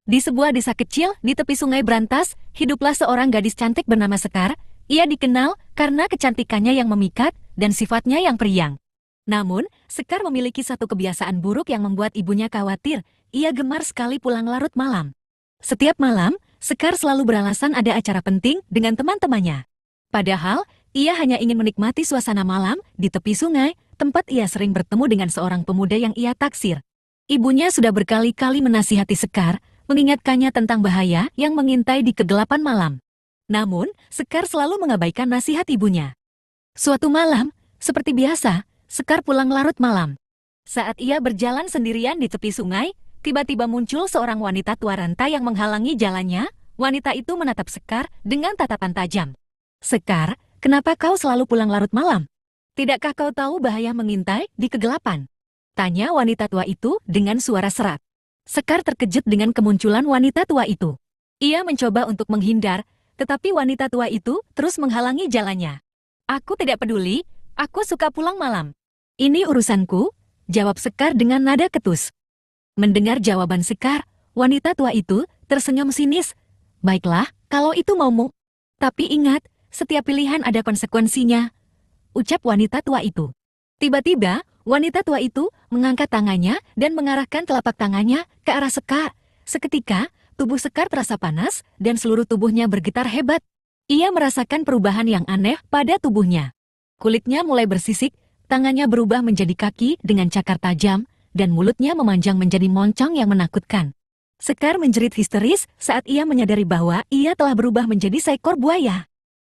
Di sebuah desa kecil di tepi sungai Brantas, hiduplah seorang gadis cantik bernama Sekar. Ia dikenal karena kecantikannya yang memikat dan sifatnya yang periang. Namun, Sekar memiliki satu kebiasaan buruk yang membuat ibunya khawatir. Ia gemar sekali pulang larut malam. Setiap malam, Sekar selalu beralasan ada acara penting dengan teman-temannya. Padahal, ia hanya ingin menikmati suasana malam di tepi sungai, tempat ia sering bertemu dengan seorang pemuda yang ia taksir. Ibunya sudah berkali-kali menasihati Sekar, mengingatkannya tentang bahaya yang mengintai di kegelapan malam. Namun, Sekar selalu mengabaikan nasihat ibunya. Suatu malam, seperti biasa, Sekar pulang larut malam. Saat ia berjalan sendirian di tepi sungai, tiba-tiba muncul seorang wanita tua renta yang menghalangi jalannya. Wanita itu menatap Sekar dengan tatapan tajam. "Sekar, kenapa kau selalu pulang larut malam? Tidakkah kau tahu bahaya mengintai di kegelapan?" tanya wanita tua itu dengan suara serak. Sekar terkejut dengan kemunculan wanita tua itu. Ia mencoba untuk menghindar, tetapi wanita tua itu terus menghalangi jalannya. "Aku tidak peduli, aku suka pulang malam. Ini urusanku," jawab Sekar dengan nada ketus. Mendengar jawaban Sekar, wanita tua itu tersenyum sinis. "Baiklah, kalau itu maumu. Tapi ingat, setiap pilihan ada konsekuensinya," ucap wanita tua itu. Tiba-tiba, wanita tua itu mengangkat tangannya dan mengarahkan telapak tangannya ke arah Sekar. Seketika, tubuh Sekar terasa panas dan seluruh tubuhnya bergetar hebat. Ia merasakan perubahan yang aneh pada tubuhnya. Kulitnya mulai bersisik, tangannya berubah menjadi kaki dengan cakar tajam, dan mulutnya memanjang menjadi moncong yang menakutkan. Sekar menjerit histeris saat ia menyadari bahwa ia telah berubah menjadi seekor buaya.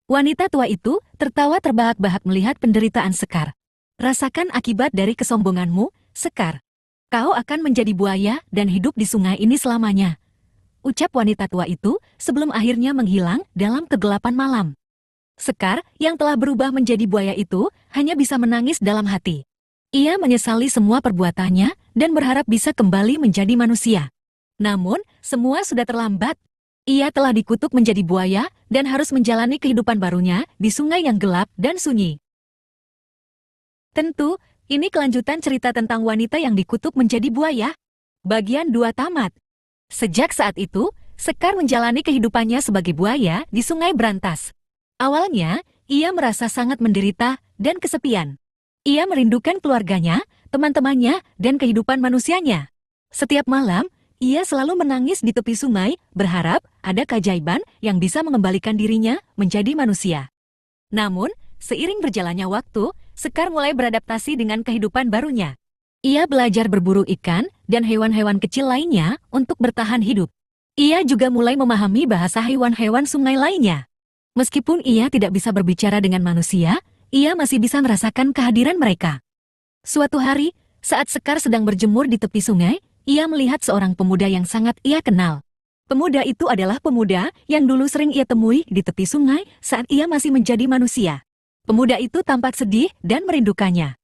Wanita tua itu tertawa terbahak-bahak melihat penderitaan Sekar. "Rasakan akibat dari kesombonganmu, Sekar. Kau akan menjadi buaya dan hidup di sungai ini selamanya," ucap wanita tua itu sebelum akhirnya menghilang dalam kegelapan malam. Sekar, yang telah berubah menjadi buaya itu, hanya bisa menangis dalam hati. Ia menyesali semua perbuatannya dan berharap bisa kembali menjadi manusia. Namun, semua sudah terlambat. Ia telah dikutuk menjadi buaya dan harus menjalani kehidupan barunya di sungai yang gelap dan sunyi. Tentu, ini kelanjutan cerita tentang wanita yang dikutuk menjadi buaya. Bagian 2 tamat. Sejak saat itu, Sekar menjalani kehidupannya sebagai buaya di sungai Brantas. Awalnya, ia merasa sangat menderita dan kesepian. Ia merindukan keluarganya, teman-temannya, dan kehidupan manusianya. Setiap malam, ia selalu menangis di tepi sungai, berharap ada keajaiban yang bisa mengembalikan dirinya menjadi manusia. Namun, seiring berjalannya waktu, Sekar mulai beradaptasi dengan kehidupan barunya. Ia belajar berburu ikan dan hewan-hewan kecil lainnya untuk bertahan hidup. Ia juga mulai memahami bahasa hewan-hewan sungai lainnya. Meskipun ia tidak bisa berbicara dengan manusia, ia masih bisa merasakan kehadiran mereka. Suatu hari, saat Sekar sedang berjemur di tepi sungai, ia melihat seorang pemuda yang sangat ia kenal. Pemuda itu adalah pemuda yang dulu sering ia temui di tepi sungai saat ia masih menjadi manusia. Pemuda itu tampak sedih dan merindukannya.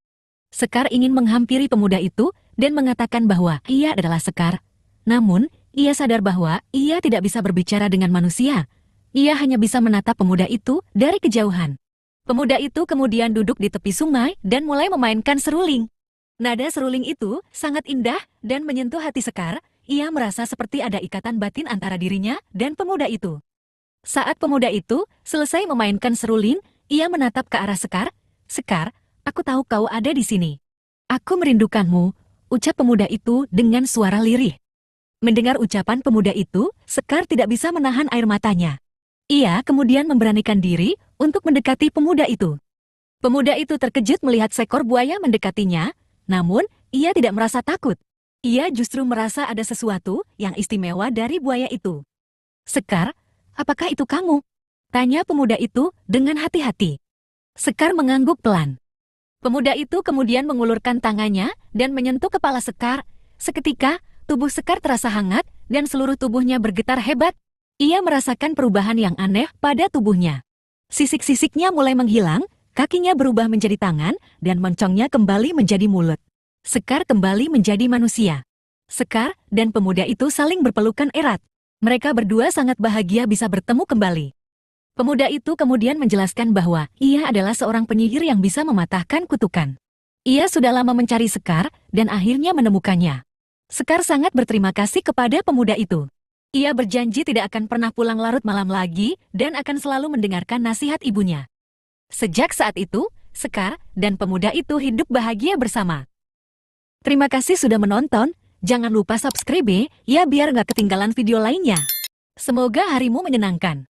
Sekar ingin menghampiri pemuda itu dan mengatakan bahwa ia adalah Sekar. Namun, ia sadar bahwa ia tidak bisa berbicara dengan manusia. Ia hanya bisa menatap pemuda itu dari kejauhan. Pemuda itu kemudian duduk di tepi sungai dan mulai memainkan seruling. Nada seruling itu sangat indah dan menyentuh hati Sekar. Ia merasa seperti ada ikatan batin antara dirinya dan pemuda itu. Saat pemuda itu selesai memainkan seruling, ia menatap ke arah Sekar. "Sekar, aku tahu kau ada di sini. Aku merindukanmu," ucap pemuda itu dengan suara lirih. Mendengar ucapan pemuda itu, Sekar tidak bisa menahan air matanya. Ia kemudian memberanikan diri untuk mendekati pemuda itu. Pemuda itu terkejut melihat seekor buaya mendekatinya, namun ia tidak merasa takut. Ia justru merasa ada sesuatu yang istimewa dari buaya itu. "Sekar, apakah itu kamu?" tanya pemuda itu dengan hati-hati. Sekar mengangguk pelan. Pemuda itu kemudian mengulurkan tangannya dan menyentuh kepala Sekar. Seketika, tubuh Sekar terasa hangat dan seluruh tubuhnya bergetar hebat. Ia merasakan perubahan yang aneh pada tubuhnya. Sisik-sisiknya mulai menghilang, kakinya berubah menjadi tangan, dan moncongnya kembali menjadi mulut. Sekar kembali menjadi manusia. Sekar dan pemuda itu saling berpelukan erat. Mereka berdua sangat bahagia bisa bertemu kembali. Pemuda itu kemudian menjelaskan bahwa ia adalah seorang penyihir yang bisa mematahkan kutukan. Ia sudah lama mencari Sekar dan akhirnya menemukannya. Sekar sangat berterima kasih kepada pemuda itu. Ia berjanji tidak akan pernah pulang larut malam lagi dan akan selalu mendengarkan nasihat ibunya. Sejak saat itu, Sekar dan pemuda itu hidup bahagia bersama. Terima kasih sudah menonton, jangan lupa subscribe ya biar nggak ketinggalan video lainnya. Semoga harimu menyenangkan.